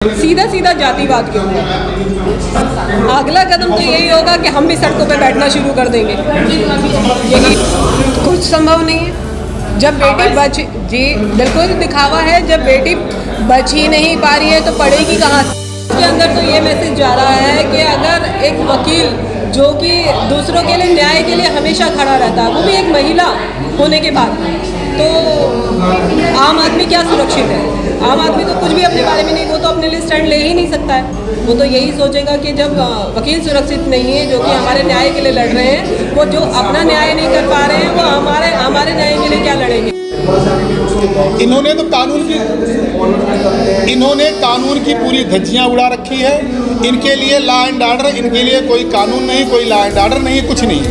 सीधा सीधा जातिवाद के ऊपर अगला कदम तो यही होगा कि हम भी सड़कों पे बैठना शुरू कर देंगे। यही कुछ संभव नहीं है। जब बेटी बच जी बिल्कुल दिखावा है, जब बेटी बच ही नहीं पा रही है तो पढ़ेगी कहाँ से? उसके अंदर तो ये मैसेज जा रहा है कि अगर एक वकील जो कि दूसरों के लिए न्याय के लिए हमेशा खड़ा रहता है, वो भी एक महिला होने के बाद, तो आम आदमी क्या सुरक्षित है? आम आदमी तो कुछ भी अपने बारे में नहीं, वो तो अपने लिए स्टैंड ले ही नहीं सकता है। वो तो यही सोचेगा कि जब वकील सुरक्षित नहीं है जो कि हमारे न्याय के लिए लड़ रहे हैं, वो जो अपना न्याय नहीं कर पा रहे हैं, वो हमारे न्याय के लिए क्या लड़ेंगे? इन्होंने कानून की पूरी धज्जियां उड़ा रखी है। इनके लिए लॉ एंड ऑर्डर, इनके लिए कोई कानून नहीं, कोई लॉ एंड ऑर्डर नहीं, कुछ नहीं।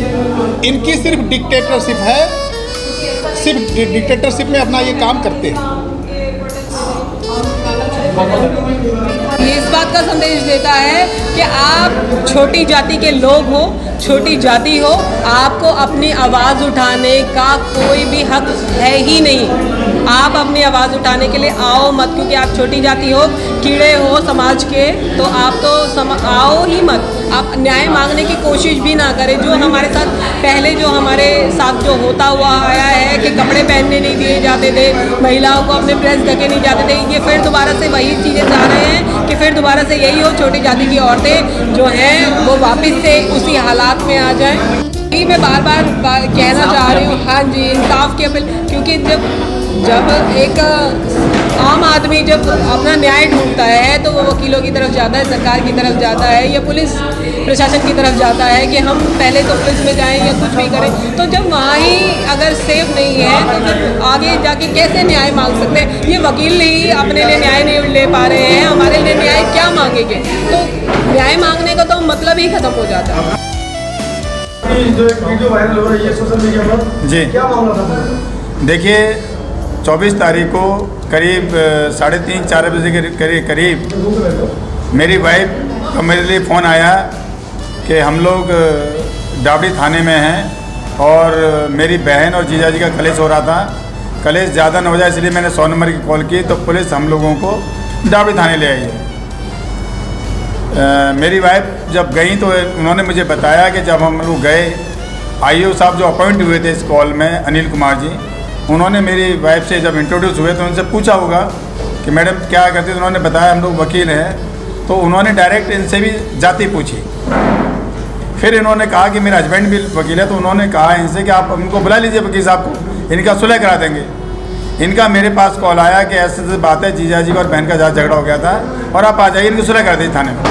इनकी सिर्फ डिक्टेटरशिप है, सिर्फ डिक्टेटरशिप में अपना ये काम करते हैं। ये इस बात का संदेश देता है कि आप छोटी जाति के लोग हो, छोटी जाति हो, आपको अपनी आवाज़ उठाने का कोई भी हक है ही नहीं। आप अपनी आवाज़ उठाने के लिए आओ मत, क्योंकि आप छोटी जाति हो, कीड़े हो समाज के, तो आप तो आओ ही मत। आप न्याय मांगने की कोशिश भी ना करें। जो हमारे साथ पहले जो हमारे साथ जो होता हुआ आया है कि कपड़े पहनने नहीं दिए जाते थे, महिलाओं को अपने प्रेस ढके नहीं जाते थे, ये फिर दोबारा से वही चीज़ें जा रहे हैं कि फिर दोबारा से यही हो, छोटी जाति की औरतें जो हैं वो वापस से उसी हालात में आ जाएं। यही मैं बार बार कहना चाह रही हूँ, हाँ जी, इंसाफ की अपील, क्योंकि जब एक आम आदमी जब अपना न्याय ढूंढता है तो वो वकीलों की तरफ जाता है, सरकार की तरफ जाता है या पुलिस प्रशासन की तरफ जाता है कि हम पहले तो पुलिस में जाएं या कुछ भी करें। तो जब वहाँ ही अगर सेफ नहीं है तो फिर आगे जाके कैसे न्याय मांग सकते हैं? ये वकील ही अपने लिए न्याय नहीं ले पा रहे हैं, हमारे लिए न्याय क्या मांगेंगे? तो न्याय मांगने का तो मतलब ही खत्म हो जाता है। जो एक वीडियो वायरल हो रही है सोशल मीडिया पर, जी क्या मामला था? देखिए, 24 तारीख को करीब 3:30-4 बजे के करीब मेरी वाइफ का मेरे लिए फ़ोन आया कि हम लोग डाबड़ी थाने में हैं और मेरी बहन और जीजा जी का कलेश हो रहा था। कलेश ज़्यादा न हो जाए इसलिए मैंने 100 नंबर की कॉल की, तो पुलिस हम लोगों को डाबड़ी थाने ले आई है। मेरी वाइफ जब गई तो उन्होंने मुझे बताया कि जब हम लोग गए, IO साहब जो अपॉइंट हुए थे इस कॉल में, अनिल कुमार जी, उन्होंने मेरी वाइफ से जब इंट्रोड्यूस हुए तो उनसे पूछा होगा कि मैडम क्या करती, तो उन्होंने बताया हम लोग वकील हैं। तो उन्होंने डायरेक्ट इनसे भी जाति पूछी। फिर इन्होंने कहा कि मेरा हस्बैंड भी वकील है, तो उन्होंने कहा इनसे कि आप उनको बुला लीजिए वकील साहब को, इनका सुलह करा देंगे। इनका मेरे पास कॉल आया कि ऐसे बात है, जीजा जी और बहन का ज़्यादा झगड़ा हो गया था और आप आ जाइए, इनकी सुलह कर दीजिए थाने में।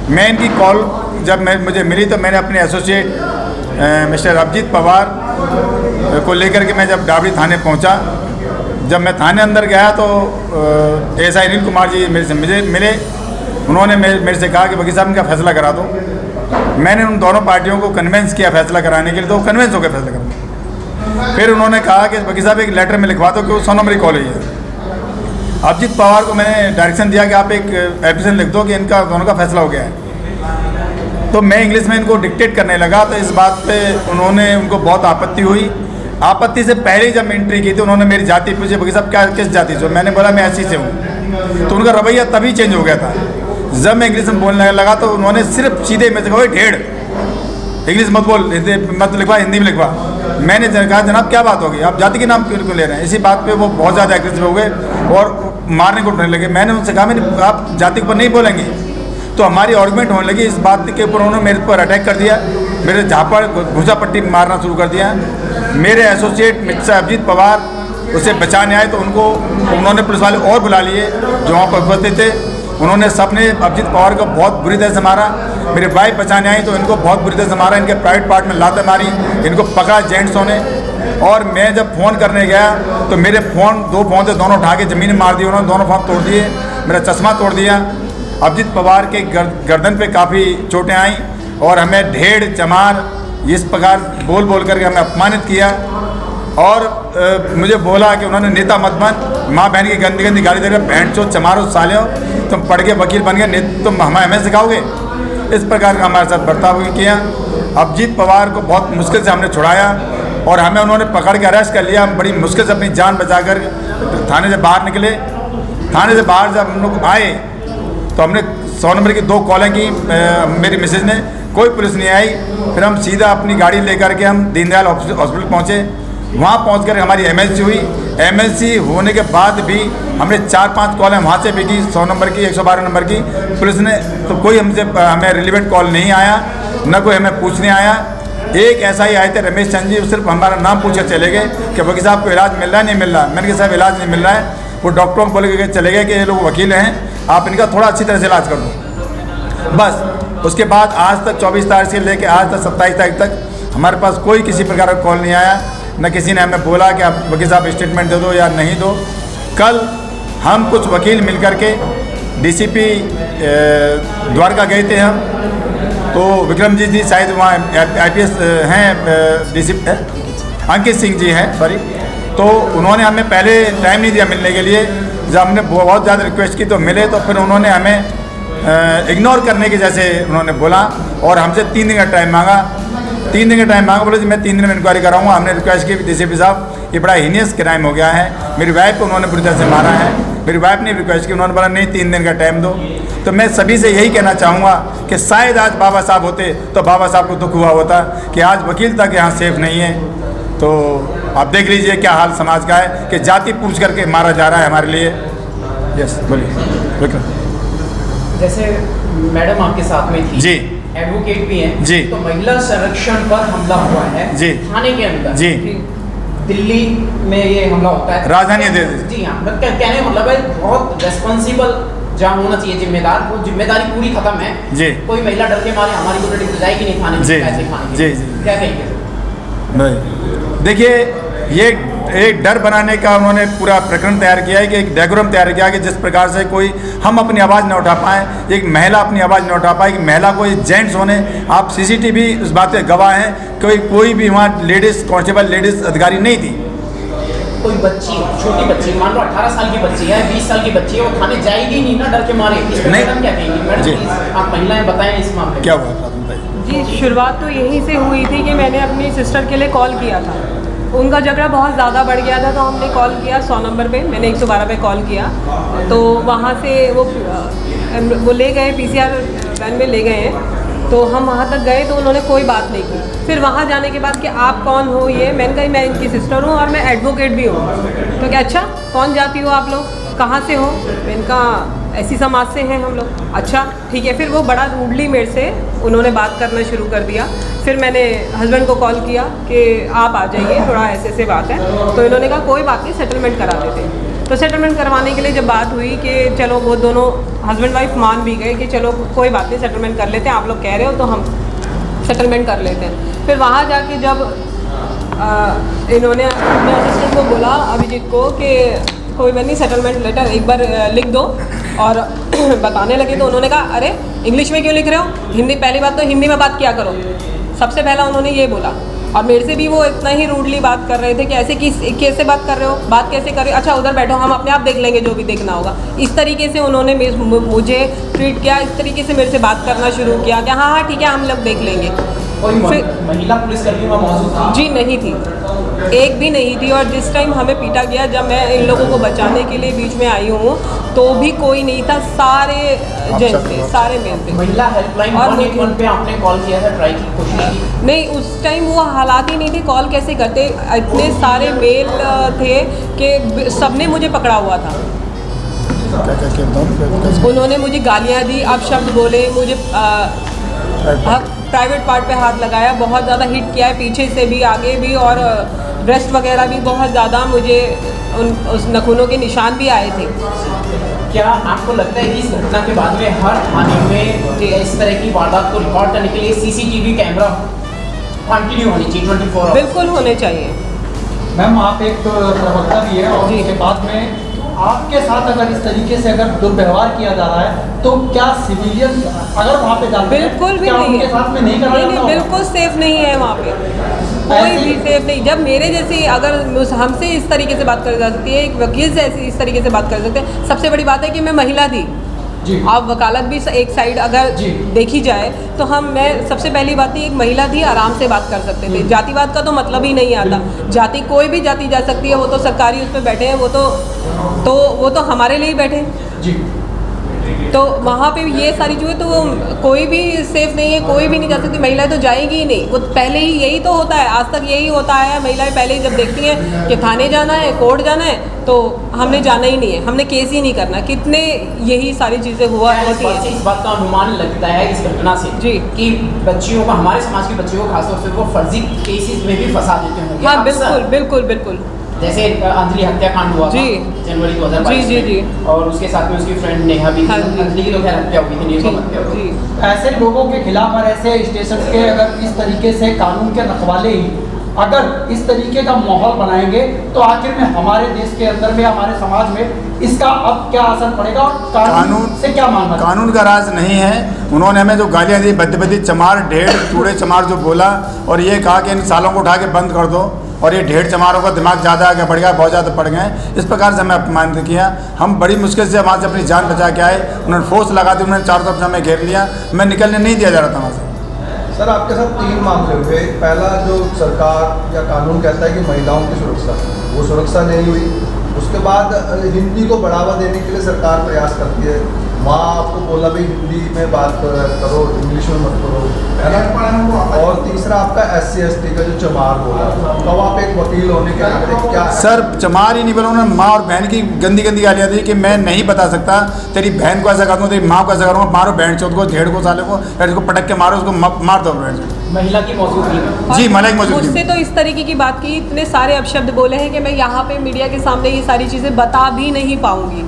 मैं इनकी कॉल जब मुझे मिली तो मैंने अपने एसोसिएट मिस्टर अभिजीत पवार को लेकर के मैं जब डाबड़ी थाने पहुंचा, जब मैं थाने अंदर गया तो SI अनिल कुमार जी मेरे से मिले। उन्होंने मेरे से कहा कि वकील साहब इनका फैसला करा दो। मैंने उन दोनों पार्टियों को कन्विंस किया फैसला कराने के लिए, तो कन्विंस हो गए फैसला करने। फिर उन्होंने कहा कि वकील साहब एक लेटर में लिखवा दो कि वो 100 नंबर की कॉल हुई है। अभिजीत पवार को मैंने डायरेक्शन दिया कि आप एक एप्लीकेशन लिख दो कि इनका दोनों का फैसला हो गया है। तो मैं इंग्लिश में इनको डिक्टेट करने लगा, तो इस बात पे उनको बहुत आपत्ति हुई। आपत्ति से पहले जब मैं एंट्री की थी उन्होंने मेरी जाति पूछी, वकील साहब क्या किस जाति से? मैंने बोला मैं ऐसी से हूँ। तो उनका रवैया तभी चेंज हो गया था। जब मैं इंग्लिश में बोलने लगा तो उन्होंने सिर्फ सीधे में से कहा, ढेड़ इंग्लिश मत बोल, मत लिखवा, हिंदी में लिखवा। मैंने कहा जनाब क्या बात होगी, आप जाति के नाम क्यों ले रहे हैं? इसी बात पे वो बहुत ज़्यादा एग्रेसिव हो गए और मारने को उठने लगे। मैंने उनसे कहा आप जाति के ऊपर नहीं बोलेंगे। तो हमारी आर्गूमेंट होने लगी। इस बात के ऊपर उन्होंने मेरे पर अटैक कर दिया, मेरे झापड़ घुसा पट्टी मारना शुरू कर दिया। मेरे एसोसिएट मिस्टर अभिजीत पवार उसे बचाने आए तो उन्होंने पुलिस वाले और बुला लिए जो वहाँ पर उपस्थित थे। उन्होंने सबने अभिजीत पवार को बहुत बुरी तरह से मारा। मेरी वाइफ बचाने आई तो इनको बहुत बुरी तरह से मारा, इनके प्राइवेट पार्ट में लातें मारी, इनको पकड़ा जेंट्सों ने। और मैं जब फ़ोन करने गया तो मेरे दो फ़ोन थे, दोनों उठा के ज़मीन में मार दिए उन्होंने, दोनों फ़ोन तोड़ दिए, मेरा चश्मा तोड़ दिया। अभिजीत पवार के गर्दन पे काफ़ी चोटें आईं और हमें ढेड़ चमार इस प्रकार बोल करके हमें अपमानित किया। और मुझे बोला कि उन्होंने नेता मत बन, माँ बहन की गंदी गंदी गाली दे रहे, बहन चो चमारो साले हो, तुम पढ़ के वकील बन गए, तुम हमें सिखाओगे? इस प्रकार का हमारे साथ बर्ताव किया। अभिजीत पवार को बहुत मुश्किल से हमने छुड़ाया और हमें उन्होंने पकड़ के अरेस्ट कर लिया। हम बड़ी मुश्किल से अपनी जान बचाकर थाने से बाहर निकले। थाने से बाहर जब हम लोग आए तो हमने 100 नंबर की 2 कॉलें की मेरी मिसेज ने, कोई पुलिस नहीं आई। फिर हम सीधा अपनी गाड़ी लेकर के हम दीनदयाल हॉस्पिटल पहुँचे। वहाँ पहुँच कर हमारी एमएलसी हुई। एमएलसी होने के बाद भी हमने 4-5 कॉलें वहाँ से भी की, 100 नंबर की, 112 नंबर की। पुलिस ने तो कोई हमें रिलेवेंट कॉल नहीं आया, न कोई हमें पूछने आया। एक ऐसा ही आए थे रमेश चंद जी, सिर्फ हमारा नाम पूछ कर चले गए कि वकील साहब को इलाज मिल रहा है, नहीं मिल रहा। मैंने कहा साहब इलाज नहीं मिल रहा है। वो डॉक्टरों को बोले के चले गए कि ये लोग वकील हैं, आप इनका थोड़ा अच्छी तरह से इलाज कर दो, बस। उसके बाद आज तक 24 तारीख से लेकर आज तक 27 तारीख तक हमारे पास कोई किसी प्रकार का कॉल नहीं आया, न किसी ने हमें बोला कि आप वकील साहब स्टेटमेंट दे दो या नहीं दो। कल हम कुछ वकील मिल कर के डीसीपी द्वारका गए थे हम, तो विक्रमजीत जी शायद वहाँ IPS हैं, डीसीपी अंकित सिंह जी हैं, सॉरी। तो उन्होंने हमें पहले टाइम नहीं दिया मिलने के लिए। जब हमने बहुत ज़्यादा रिक्वेस्ट की तो मिले, तो फिर उन्होंने हमें इग्नोर करने के जैसे उन्होंने बोला और हमसे 3 दिन का टाइम मांगा। 3 दिन का टाइम मांगा, बोले जी मैं 3 दिन में इंक्वायरी कराऊंगा। हमने रिक्वेस्ट की डीसीपी साहब ये बड़ा हीनियस क्राइम हो गया है, मेरी वाइफ को उन्होंने बुरी तरह से मारा है। मेरी वाइफ ने रिक्वेस्ट की, उन्होंने बोला नहीं 3 दिन का टाइम दो। तो मैं सभी से यही कहना चाहूँगा कि शायद आज बाबा साहब होते तो बाबा साहब को दुख हुआ होता कि आज वकील तक यहाँ सेफ नहीं है। तो आप देख लीजिए क्या हाल समाज का है कि जाति पूछ करके मारा जा रहा है हमारे लिए। यस बोलिए विक्रम। जैसे मैडम आपके साथ में थी जी, एडवोकेट भी हैं जी, तो महिला संरक्षण पर हमला हुआ है जी, थाने के अंदर जी, दिल्ली में ये हमला होता है, राजधानी दे दी। जी हाँ, मतलब कहने का मतलब है बहुत रेस्पॉन्सिबल जहाँ होना चाहिए जिम्मेदार, वो जिम्मेदारी पूरी खत्म है जी। कोई महिला डर के मारे हमारी को तो जाएगी नहीं थाने में, जी, पैसे खाने जी, के। जी। क्या कहेंगे? नहीं, देखिए ये एक डर बनाने का उन्होंने पूरा प्रकरण तैयार किया है कि एक डायग्राम तैयार किया कि जिस प्रकार से कोई हम अपनी आवाज़ न उठा पाएँ, एक महिला अपनी आवाज़ न उठा पाए, कि महिला को जेंट्स होने, आप CCTV उस बात के गवाह हैं, कोई भी वहाँ लेडीज़ कांस्टेबल लेडीज़ अधिकारी नहीं थी। कोई बच्ची छोटी बच्ची मान लो 18 साल की बच्ची है, 20 साल की बच्ची है, वो थाने जाएगी नहीं ना डर के मारे। इस पर मैडम क्या कहेंगी? Madam ji. प्लीज आप महिलाएं बताएं इस मामले में। क्या हुआ बताइए। जी, शुरुआत तो यहीं से हुई थी कि मैंने अपनी सिस्टर के लिए कॉल किया था। उनका झगड़ा बहुत ज़्यादा बढ़ गया था, तो हमने कॉल किया 100 नंबर पे, मैंने 112 पे कॉल किया। तो वहाँ से वो ले गए, PCR वैन में ले गए हैं। तो हम वहाँ तक गए तो उन्होंने कोई बात नहीं की। फिर वहाँ जाने के बाद कि आप कौन हो, ये मैंने कहा मैं इनकी सिस्टर हूँ और मैं एडवोकेट भी हूँ। तो क्या अच्छा कौन जाती हो आप लोग, कहाँ से हो? मैंने कहा ऐसी समाज से हैं हम लोग। अच्छा ठीक है। फिर वो बड़ा रूडली मेरे से उन्होंने बात करना शुरू कर दिया। फिर मैंने हस्बैंड को कॉल किया कि आप आ जाइए, थोड़ा ऐसे ऐसे बात है। तो इन्होंने कहा कोई बात नहीं, सेटलमेंट करा देते। तो सेटलमेंट करवाने के लिए जब बात हुई कि चलो वो दोनों हस्बैंड वाइफ मान भी गए कि चलो कोई बात नहीं सेटलमेंट कर लेते हैं, आप लोग कह रहे हो तो हम सेटलमेंट कर लेते हैं। फिर वहाँ जाके जब इन्होंने अपने असिस्टेंट को बोला अभिजीत को कि कोई बात नहीं सेटलमेंट लेटर एक बार लिख दो और बताने लगे, तो उन्होंने कहा अरे इंग्लिश में क्यों लिख रहे हो, हिंदी, पहली बात तो हिंदी में बात किया करो। सबसे पहला उन्होंने ये बोला। और मेरे से भी वो इतना ही रूडली बात कर रहे थे कि ऐसे कैसे बात कर रहे हो, बात कैसे कर रहे हो, अच्छा उधर बैठो हम अपने आप देख लेंगे जो भी देखना होगा। इस तरीके से उन्होंने मुझे ट्रीट किया, इस तरीके से मेरे से बात करना शुरू किया कि हाँ हाँ ठीक है हम लोग देख लेंगे। कोई महिला पुलिसकर्मी वहाँ मौजूद था? जी नहीं थी, एक भी नहीं थी। और जिस टाइम हमें पीटा गया, जब मैं इन लोगों को बचाने के लिए बीच में आई हूँ, तो भी कोई नहीं था, सारे जेंट्स थे, सारे मेल थे। महिला हेल्पलाइन 181 पे आपने कॉल किया था, ट्राई की कोशिश की? नहीं, उस टाइम वो हालात ही नहीं थे, कॉल कैसे करते, इतने सारे मेल थे कि सबने मुझे पकड़ा हुआ था। उन्होंने मुझे गालियाँ दी, अपशब्द बोले, मुझे प्राइवेट पार्ट पे हाथ लगाया, बहुत ज़्यादा हिट किया है, पीछे से भी आगे भी, और ब्रेस्ट वगैरह भी बहुत ज़्यादा मुझे उस नखूनों के निशान भी आए थे। क्या आपको लगता है कि इस घटना के बाद में हर थाने में इस तरह की वारदात को रिकॉर्ड करने के लिए CCTV कैमरा कंटिन्यू होनी चाहिए 24 आवर्स? बिल्कुल होने चाहिए। मैम आप एक प्रवक्ता भी है, और इसके बाद में आपके साथ अगर इस तरीके से अगर दुर्व्यवहार किया जा रहा है तो क्या सिविलियन अगर वहाँ पे जाते हैं बिल्कुल भी क्या नहीं उनके है, साथ में नहीं करना नहीं, बिल्कुल सेफ नहीं है वहाँ पे, कोई भी सेफ नहीं। जब मेरे जैसे अगर हमसे इस तरीके से बात कर जा सकती है, एक वकील से ऐसे इस तरीके से बात कर सकते हैं। सबसे बड़ी बात है कि मैं महिला थी। आप वकालत भी एक साइड अगर देखी जाए तो मैं सबसे पहली बात ही एक महिला थी, आराम से बात कर सकते थे। जातिवाद का तो मतलब ही नहीं आता, जाति कोई भी जाति जा सकती है, वो तो सरकारी उस पर बैठे हैं, वो तो हमारे लिए ही बैठे हैं। जी तो वहाँ पे ये सारी जो है तो वो कोई भी सेफ नहीं है, कोई भी नहीं जा सकती, महिलाएं तो जाएगी ही नहीं। वो पहले ही यही तो होता है, आज तक यही होता है। महिलाएं पहले ही जब देखती हैं कि थाने जाना है, कोर्ट जाना है, तो हमने जाना ही नहीं है, हमने केस ही नहीं करना। कितने यही सारी चीज़ें हुआ होती हैं। इस बात का अनुमान लगता है इस घटना से जी कि बच्चियों को, हमारे समाज की बच्चियों को खासतौर से वो फर्जी केसेस में भी फंसा देते होंगे। हाँ अक्सर। बिल्कुल बिल्कुल बिल्कुल। जैसे अंजलि हत्याकांड हुआ था जी। जनवरी 2022 जी, जी, में, और उसके साथ में उसकी फ्रेंड नेहा भी थी। हाँ जी। अंजलि की तो खैर हत्या हुई थी, नीलम हत्या हुई थी। जी ऐसे लोगों के खिलाफ और ऐसे स्टेशन के अगर इस तरीके से कानून के रखवाले ही अगर इस तरीके का माहौल बनाएंगे तो आखिर में हमारे देश के अंदर में, हमारे समाज में इसका अब क्या असर पड़ेगा और कानून से क्या मानना? कानून का राज नहीं है। उन्होंने हमें जो गालियाँ दी, बद्दी चमार, ढेड़ चूड़े चमार जो बोला, और ये कहा कि इन सालों को उठा के बंद कर दो, और ये ढेड़ चमारों का दिमाग ज़्यादा आगे बढ़ गया, बहुत ज़्यादा पड़ गए। इस प्रकार से हमें अपमानित किया। हम बड़ी मुश्किल से वहाँ से अपनी जान बचा के आए। उन्होंने फोर्स लगा दी, उन्होंने चारों तरफ से हमें घेर लिया, मैं निकलने नहीं दिया जा रहा था वहाँ से। सर आपके साथ 3 मामले हुए। पहला जो सरकार या कानून कहता है कि महिलाओं की सुरक्षा, वो सुरक्षा नहीं हुई। उसके बाद हिंदी को बढ़ावा देने के लिए सरकार प्रयास करती है, वहाँ आपको बोला भाई हिंदी में बात करो, इंग्लिश में मत करो, है ना। और तीसरा आपका SC/ST का जो चमार बोला, तो आप एक वकील होने के नाते क्या? सर चमार ही नहीं बोला, उन्होंने माँ और बहन की गंदी गंदी गालियाँ दी कि मैं नहीं बता सकता, तेरी बहन को ऐसा कर दूँ, तेरी माँ को ऐसा करूँगा, मारो बहन चौथ को, ढेड़ को, साले को, या इसको पटक के मारो, उसको मार दो बहन। महिला की मौजूदगी में जी महिला की मौजूदगी मुझसे तो इस तरीके की बात की, इतने सारे अपशब्द बोले हैं कि मैं यहाँ पे मीडिया के सामने ये सारी चीज़ें बता भी नहीं पाऊंगी।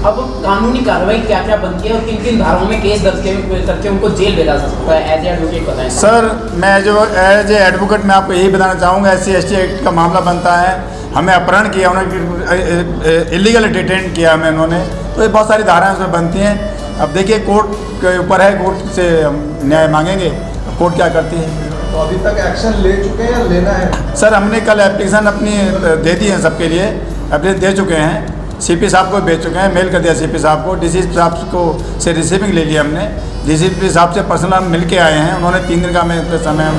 अब कानूनी कार्रवाई क्या क्या बनती है और किन किन धाराओं में केस दर्ज करके उनको जेल भेजा जा सकता है? एज ए एडवोकेट बताएं सर। मैं एज ए एडवोकेट मैं आपको यही बताना चाहूँगा, SC/ST एक्ट का मामला बनता है, हमें अपहरण किया, उन्होंने इलीगल डिटेन किया हमें उन्होंने, तो ये बहुत सारी धाराएं उसमें बनती हैं। अब देखिए कोर्ट के ऊपर है, कोर्ट से हम न्याय मांगेंगे, कोर्ट क्या करती है। तो अभी तक एक्शन ले चुके हैं या लेना है? सर हमने कल एप्लीकेशन अपनी दे दी है, सबके लिए एप्लीकेशन दे चुके हैं, CP साहब को भेज चुके हैं, मेल कर दिया CP साहब को, DCP साहब को से रिसीविंग ले लिया हमने, DCP साहब से पर्सनल हम मिल के आए हैं, उन्होंने 3 दिन का हमें समय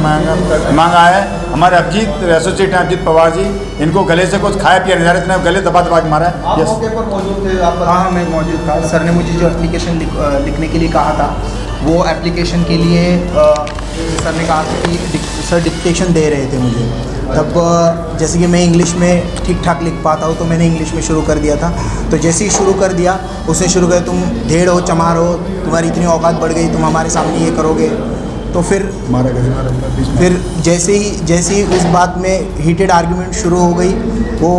मांगा है। हमारे अभिजीत एसोसिएट हैं, अभिजीत पवार जी, इनको गले से कुछ खाया पिया नहीं जा रहा, इतने गले दबा दबा के मारा है। आप मौके पर मौजूद थे? आप हाँ मैं मौजूद था। सर ने मुझे जो एप्लीकेशन लिखने के लिए कहा था, वो एप्लीकेशन के लिए सर ने कहा था कि सर डिक्टेशन दे रहे थे मुझे, तब जैसे कि मैं इंग्लिश में ठीक ठाक लिख पाता हूँ तो मैंने इंग्लिश में शुरू कर दिया था। तो जैसे ही शुरू कर दिया, उसने शुरू कर, तुम ढेड़ हो, चमार हो, तुम्हारी इतनी औकात बढ़ गई, तुम हमारे सामने ये करोगे। तो फिर जैसे ही उस बात में हीटेड आर्ग्यूमेंट शुरू हो गई, वो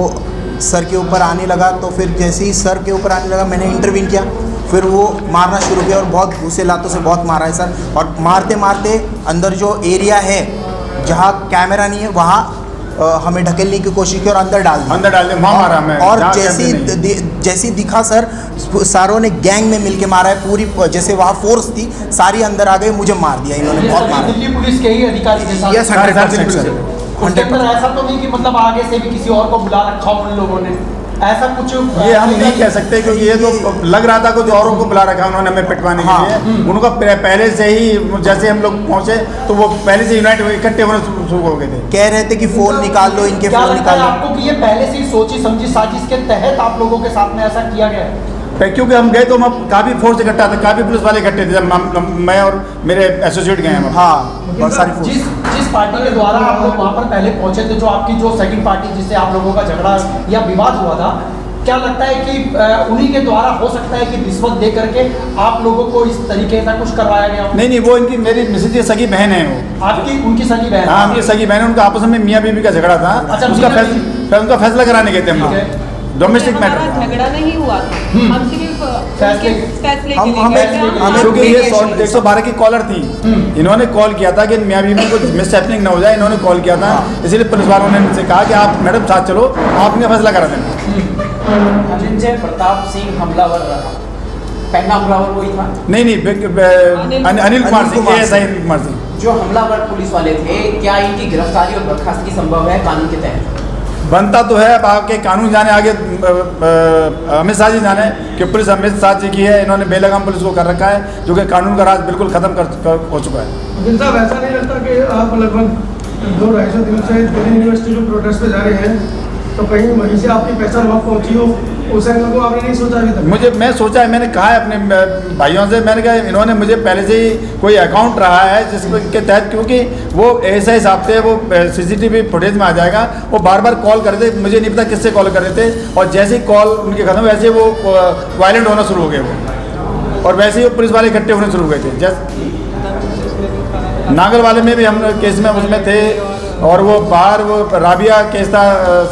सर के ऊपर आने लगा। तो फिर जैसे ही सर के ऊपर आने लगा, मैंने इंटरवीन किया, फिर वो मारना शुरू किया और बहुत घूसे लातों से बहुत मारा है सर। और मारते मारते अंदर जो एरिया है जहाँ कैमरा नहीं है, वहाँ हमें ढकेलने की कोशिश की और अंदर डाल दिया, वहाँ मारा मैं। और जैसी दिखा सर, सारों ने गैंग में मिलके मारा है, पूरी जैसे वहाँ फोर्स थी सारी अंदर आ गई, मुझे मार दिया इन्होंने, बहुत मारा। दिल्ली पुलिस के ही अधिकारी के साथ? Yes 100% sir. उसके अंदर ऐसा तो नहीं कि मतलब आगे से भी किसी और को बुला रखा हो उन लोगों ने, ऐसा कुछ? ये हम नहीं कह सकते, क्योंकि ये तो लग रहा था कुछ औरों को बुला रखा उन्होंने हमें पिटवाने के लिए। उनका पहले से ही, जैसे हम लोग पहुंचे तो वो पहले से यूनाइट इकट्ठे होने शुरू हो गए थे, कह रहे थे कि फ़ोन निकाल लो, इनके फ़ोन निकाल लो। आपको कि ये पहले से ही सोची समझी साजिश के तहत आप लोगों के साथ में ऐसा किया गया है? क्योंकि हम गए तो हम काफ़ी फोर्स इकट्ठा था, काफ़ी पुलिस वाले इकट्ठे थे, जब मैं और मेरे एसोसिएट गए हम। हाँ बहुत सारी फोर्स। जिस पार्टी के द्वारा आप लोग वहाँ पर पहले पहुँचे थे, जो आपकी जो सेकंड पार्टी जिससे आप लोगों का झगड़ा या विवाद हुआ था, क्या लगता है कि उन्हीं के द्वारा हो सकता है कि रिश्वत दे करके आप लोगों को इस तरीके से कुछ करवाया गया हो? नहीं, वो इनकी मेरी मिसेज की सगी बहन है, वो आपकी उनकी सगी बहन? हाँ उनकी सगी बहन है, उनका आपस में मियाँ बीवी का झगड़ा था। अच्छा, उनका फैसला कराने गए थे हम लोग, डोमेस्टिक मैटर। झगड़ा नहीं हुआ था, हम सिर्फ फैसले क्योंकि ये 112 की कॉलर थी, इन्होंने कॉल किया था कि मियाँ बीवी में कुछ मिसहैपनिंग ना हो जाए, इन्होंने कॉल किया था, इसलिए पुलिस वालों ने मुझसे कहा कि आप मैडम साथ चलो, आप इनका फैसला करा देना। धनंजय प्रताप सिंह हमलावर रहा, पहला हमलावर वही था? नहीं, अनिल कुमार सिंह, अनिल कुमार सिंह जो हमलावर पुलिस वाले थे, क्या इनकी गिरफ्तारी और बर्खास्तगी संभव है कानून के तहत? बनता तो है, अब आगे कानून जाने, आगे अमित शाह जी जाने कि पुलिस अमित शाह जी की है, इन्होंने बेलगाम पुलिस को कर रखा है, जो कि कानून का राज बिल्कुल खत्म हो चुका है। अब्दुल साहब, ऐसा नहीं लगता कि आप लगभग 2-2.5 दिन से दिल्ली यूनिवर्सिटी में प्रोटेस्ट पे जा रहे हैं, तो कहीं वहीं से आपकी पहचान वहाँ पहुँची हो उस एंगल को आपने नहीं सोचा अभी तक? मैं सोचा है, मैंने कहा है अपने भाइयों से, मैंने कहा इन्होंने मुझे पहले से ही कोई अकाउंट रहा है जिसके तहत, क्योंकि वो ऐसे हिसाब से वो CCTV फुटेज में आ जाएगा, वो बार बार कॉल कर रहे थे, मुझे नहीं पता किससे कॉल कर रहे थे, और जैसे ही कॉल उनके खत्म वैसे वो वायलेंट होना शुरू हो गए वो, और वैसे ही वो पुलिस वाले इकट्ठे होने शुरू हो गए थे। जैसे नागल वाले में भी हम केस में उसमें थे, और वो बाहर वो राबिया केस था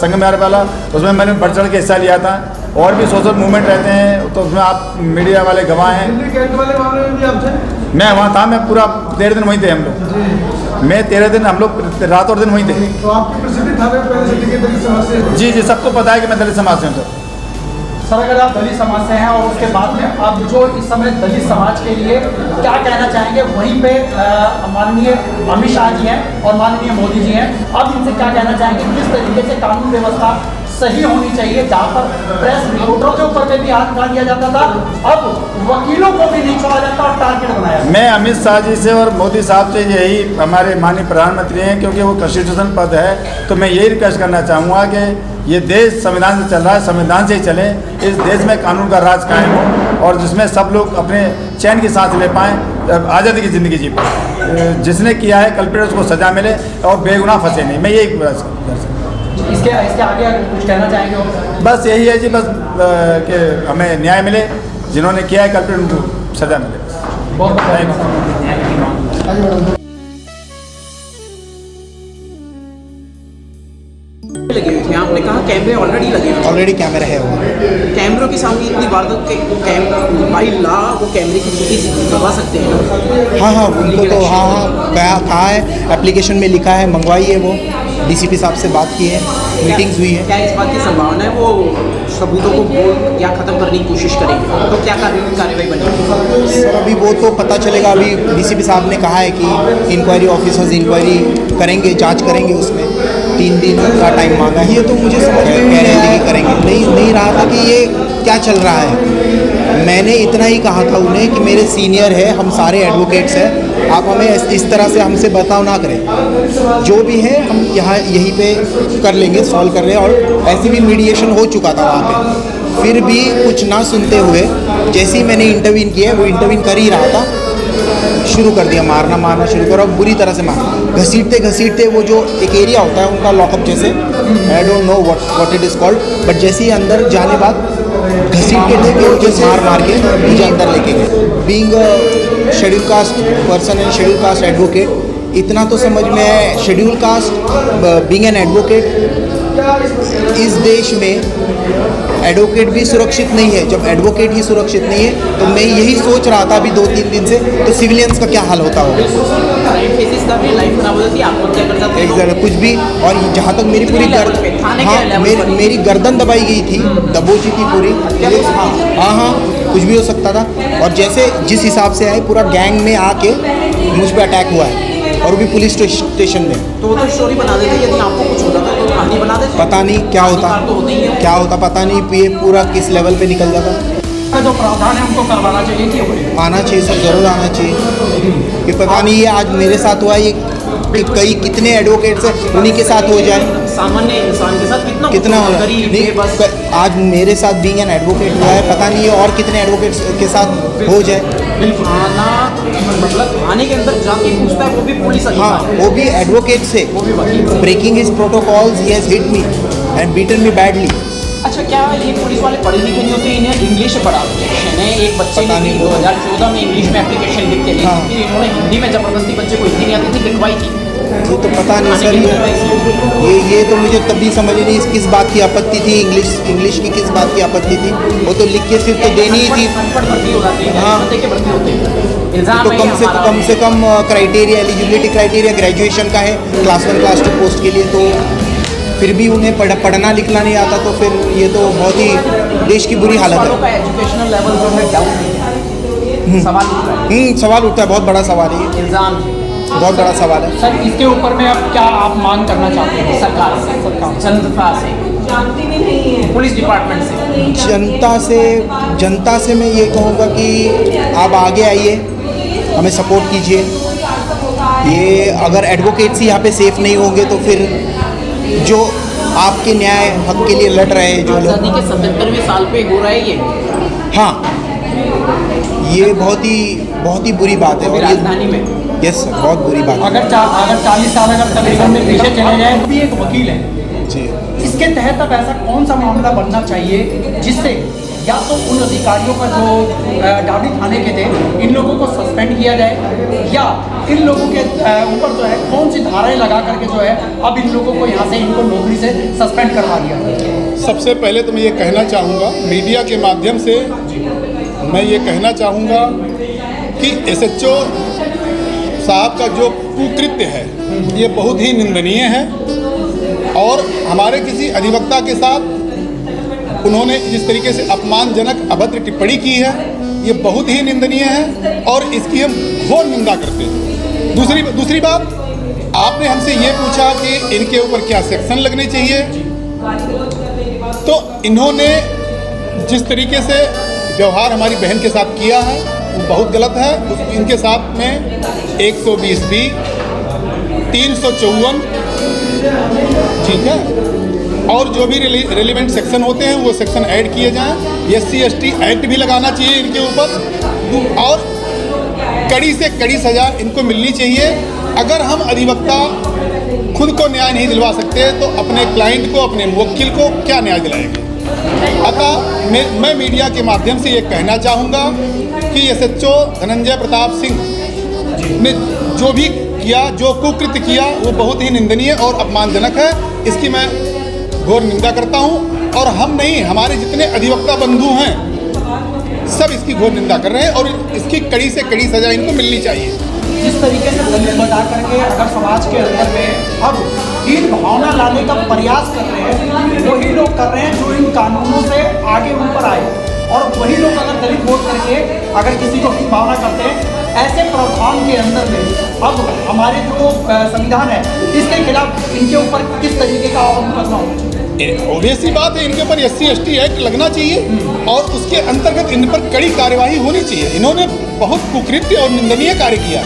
संगमेर वाला, उसमें मैंने बढ़ चढ़ के हिस्सा लिया था। और भी सोशल मूवमेंट रहते हैं तो उसमें आप मीडिया वाले गवाह हैं। दिल्ली कैंट वाले मामले में भी आप थे? मैं वहाँ था, मैं पूरा 13 दिन वहीं थे हम लोग। मैं 13 दिन, हम लोग रात और दिन वहीं थे। तो आपकी प्रसिद्धि था पहले से लेकर दलित समाज से? जी जी, सबको पता है कि मैं दलित समाज से हूँ सर। सर, अगर आप दलित समाज से हैं और उसके बाद में आप जो इस समय दलित समाज के लिए क्या कहना चाहेंगे, वहीं पे माननीय अमित शाह जी हैं और माननीय मोदी जी हैं, अब इनसे क्या कहना चाहेंगे, किस तरीके से कानून व्यवस्था सही होनी चाहिए, जहाँ पर प्रेस रिपोर्टरों के ऊपर भी हाथ उठा दिया जाता था, अब वकीलों को भी नहीं छोड़ा जाता और टारगेट बनाया। मैं अमित शाह जी से और मोदी साहब से, यही हमारे माननीय प्रधानमंत्री हैं, क्योंकि वो कॉन्स्टिट्यूशन पद है, तो मैं यही रिक्वेस्ट करना चाहूँगा कि ये देश संविधान से चल रहा है, संविधान से ही चले, इस देश में कानून का राज कायम हो, और जिसमें सब लोग अपने चैन की सांस ले पाएँ, आज़ादी की ज़िंदगी जी पाएँ। जिसने किया है कल्प्रिट, उसको सजा मिले और बेगुनाह फंसे नहीं। मैं यही इसके आगे कुछ कहना चाहेंगे? बस यही है जी, बस कि हमें न्याय मिले, जिन्होंने किया है कल्प्रिट उनको सजा मिले। बहुत लगे हुए थे, आपने कहा कैमरे ऑलरेडी लगे हुए थे। ऑलरेडी कैमरा है वो। कैमरों के सामने इतनी वारदात के बाई ला वो कैमरे की ड्यूटी करवा सकते हैं? हाँ हाँ, उनको तो हाँ कहा है, एप्लीकेशन में लिखा है, मंगवाई है वो, DCP साहब से बात की है, मीटिंग्स हुई है। क्या इस बात की संभावना है वो सबूतों को बोल या ख़त्म करने की कोशिश करेंगे, तो क्या कार्रवाई बनेगी? सर अभी वो तो पता चलेगा। अभी DCP साहब ने कहा है कि इंक्वायरी ऑफिसर्स इंक्वायरी करेंगे, जांच करेंगे, उसमें 3 दिन का टाइम मांगा है। ये तो मुझे समझ में कह रहे थे कि करेंगे, नहीं रहा था कि ये क्या चल रहा है। मैंने इतना ही कहा था उन्हें कि मेरे सीनियर है, हम सारे एडवोकेट्स हैं, आप हमें इस तरह से हमसे बर्ताव ना करें, जो भी है हम यहाँ यहीं पे कर लेंगे, सॉल्व कर रहे हैं। और ऐसे भी मीडिएशन हो चुका था वहाँ पे, फिर भी कुछ ना सुनते हुए जैसे ही मैंने इंटरवीन किया, वो इंटरवीन कर ही रहा था, शुरू कर दिया मारना शुरू करो, बुरी तरह से मार, घसीटते वो जो एक एरिया होता है उनका लॉकअप जैसे, I don't know what it is called, but जैसे ही अंदर जाने बाद घसीट के थे मुझे मार के मुझे अंदर लेके गए। Being schedule caste person and schedule caste advocate, इतना तो समझ में है, schedule caste being an advocate इस देश में एडवोकेट भी सुरक्षित नहीं है। जब एडवोकेट ही सुरक्षित नहीं है तो मैं यही सोच रहा था अभी 2-3 दिन से, तो सिविलियंस का क्या हाल होता होगा। कुछ भी। और जहाँ तक मेरी पूरी मेरी गर्दन दबाई गई थी, दबोची थी पूरी। हाँ, कुछ भी हो सकता था। और जैसे जिस हिसाब से आए, पूरा गैंग में आके मुझ पर अटैक हुआ है, और वो भी पुलिस स्टेशन में। तो वो तो स्टोरी बना देते, यदि आपको कुछ होता था तो कहानी बना देते। पता नहीं क्या होता पता नहीं, ये पूरा किस लेवल पे निकल जाता। जो प्रावधान है उनको करवाना चाहिए कि आना चाहिए सर, ज़रूर आना चाहिए। कि पता नहीं ये आज मेरे साथ हुआ, ये कि कितने एडवोकेट्स हैं उन्हीं के साथ हो जाए, सामान्य इंसान के साथ कितना हो जाए। आज मेरे साथ बीइंग एन एडवोकेट हुआ है, पता नहीं है और कितने एडवोकेट्स के साथ हो जाए। थाना मतलब थाने के अंदर जाके पूछता है वो भी पुलिस अधिकारी। हाँ, वो भी एडवोकेट से, breaking his protocols, he has hit me and beaten me badly. अच्छा, क्या ये पुलिस वाले पढ़े लिखे नहीं होते, इन्हें इंग्लिश पढ़ा है? एक बच्चे ने 2014 में इंग्लिश में एप्लीकेशन लिख के दी, फिर इन्होंने हिंदी में जबरदस्ती बच्चे को हिंदी नहीं आती थी लिखवाई थी। ये तो पता नहीं सर, ये तो मुझे तभी समझ नहीं किस बात की आपत्ति थी, इंग्लिश की किस बात की आपत्ति थी। वो तो लिख के सिर्फ तो देनी ही थी। हाँ, तो कम से कम क्राइटेरिया, एलिजिबिलिटी क्राइटेरिया ग्रेजुएशन का है क्लास 1 क्लास 2 पोस्ट के लिए, तो फिर भी उन्हें पढ़ना लिखना नहीं आता, तो फिर ये तो बहुत ही देश की बुरी हालत है। एजुकेशनल लेवल जो है डाउन, सवाल उठता है, बहुत बड़ा सवाल है ये, इल्ज़ाम बहुत बड़ा सवाल है सर। इसके ऊपर में अब क्या आप मांग करना चाहते हैं सरकार से, पुलिस डिपार्टमेंट से? जनता से मैं ये कहूँगा कि आप आगे आइए, हमें सपोर्ट कीजिए। ये अगर एडवोकेट्स ही यहाँ पे सेफ नहीं होंगे तो फिर जो आपके न्याय हक के लिए लड़ रहे हैं जो लोग। आज़ादी के 77वें साल पे हो रहा है ये। हाँ, ये बहुत ही बुरी बात है। और राजधानी में यस सर, बहुत बुरी बात है। अगर 40 साल अगर तकरीबन में पीछे चले जाए, भी एक वकील है जी, इसके तहत अब ऐसा कौन सा मामला बनना चाहिए जिससे या तो उन अधिकारियों का जो डावरी थाने के थे इन लोगों को सस्पेंड किया जाए, या इन लोगों के ऊपर जो है कौन सी धाराएं लगा करके जो है अब इन लोगों को यहाँ से इनको नौकरी से सस्पेंड करवा दिया जाए। सबसे पहले तो मैं ये कहना चाहूँगा, मीडिया के माध्यम से मैं ये कहना चाहूँगा कि SHO साहब का जो कुकृत्य है ये बहुत ही निंदनीय है, और हमारे किसी अधिवक्ता के साथ उन्होंने जिस तरीके से अपमानजनक अभद्र टिप्पणी की है ये बहुत ही निंदनीय है, और इसकी हम घोर निंदा करते हैं। दूसरी बात, आपने हमसे ये पूछा कि इनके ऊपर क्या सेक्शन लगने चाहिए, तो इन्होंने जिस तरीके से व्यवहार हमारी बहन के साथ किया है वो बहुत गलत है। इनके साथ में 120B, 354, ठीक है, और जो भी रेलिवेंट सेक्शन होते हैं वो सेक्शन ऐड किए जाएं। SC/ST एक्ट भी लगाना चाहिए इनके ऊपर, और कड़ी से कड़ी सज़ा इनको मिलनी चाहिए। अगर हम अधिवक्ता खुद को न्याय नहीं दिलवा सकते तो अपने क्लाइंट को, अपने मुवक्किल को क्या न्याय दिलाएंगे। अतः मैं मीडिया के माध्यम से ये कहना चाहूँगा कि SHO धनंजय प्रताप सिंह ने जो भी किया, जो कुकृत्य किया, वो बहुत ही निंदनीय और अपमानजनक है। इसकी मैं घोर निंदा करता हूँ, और हम नहीं, हमारे जितने अधिवक्ता बंधु हैं सब इसकी घोर निंदा कर रहे हैं, और इसकी कड़ी से कड़ी सज़ा इनको मिलनी चाहिए। जिस तरीके से दलित बता करके अगर समाज के अंदर में अब हीन भावना लाने का प्रयास कर रहे हैं, वही लोग कर रहे हैं जो इन कानूनों से आगे ऊपर आए, और वही लोग अगर दलित वोट करके अगर किसी को हीन भावना करते हैं, ऐसे प्रावधान के अंदर में अब हमारे जो संविधान है इसके खिलाफ इनके ऊपर किस तरीके का और मुकदमा होना चाहिए। ऑब्वियस सी बात है, इनके ऊपर SC/ST एक्ट लगना चाहिए, और उसके अंतर्गत इन पर कड़ी कार्यवाही होनी चाहिए। इन्होंने बहुत कुकृत्य और निंदनीय कार्य किया।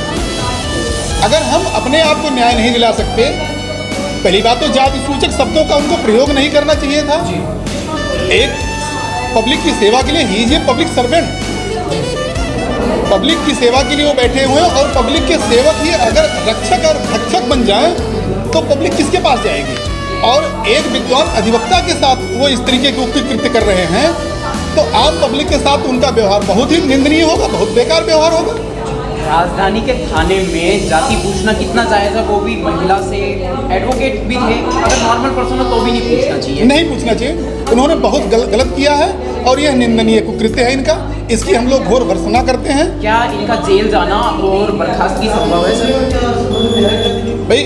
अगर हम अपने आप को न्याय नहीं दिला सकते, पहली बात तो जाति सूचक शब्दों का उनको प्रयोग नहीं करना चाहिए था। एक पब्लिक की सेवा के लिए, he is a public servant, public की सेवा के लिए वो बैठे हुए हैं, और पब्लिक के सेवक ही अगर रक्षक और भक्षक बन जाएं तो पब्लिक किसके पास जाएगी। और एक विद्वान अधिवक्ता के साथ वो इस तरीके के कृत्य कर रहे हैं, तो आम पब्लिक के साथ उनका व्यवहार बहुत ही निंदनीय होगा, बहुत बेकार व्यवहार होगा। राजधानी के थाने में जाति पूछना कितना जायज़ है, वो भी महिला से, एडवोकेट भी थे, अगर नॉर्मल पर्सन हो तो भी नहीं पूछना चाहिए। नहीं पूछना चाहिए, उन्होंने बहुत गलत किया है, और यह निंदनीय कुकृत्य है इनका। इसकी हम लोग घोर भर्त्सना करते हैं। क्या इनका जेल जाना और बर्खास्तगी संभव है सर? भाई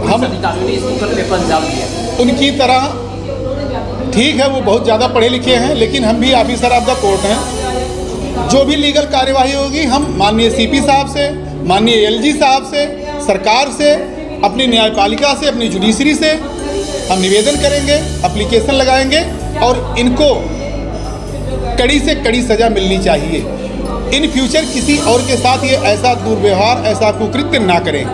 हम अधिकारियों ने इसके ऊपर पेपर अंजाम दिया, उनकी तरह ठीक है, वो बहुत ज़्यादा पढ़े लिखे हैं, लेकिन हम भी ऑफिसर ऑफ द कोर्ट हैं। जो भी लीगल कार्यवाही होगी हम माननीय CP साहब से, माननीय LG साहब से, सरकार से, अपनी न्यायपालिका से, अपनी जुडिशरी से हम निवेदन करेंगे, एप्लीकेशन लगाएंगे, और इनको कड़ी से कड़ी सज़ा मिलनी चाहिए। इन फ्यूचर किसी और के साथ ये ऐसा दुर्व्यवहार, ऐसा कुकृत्य ना करें।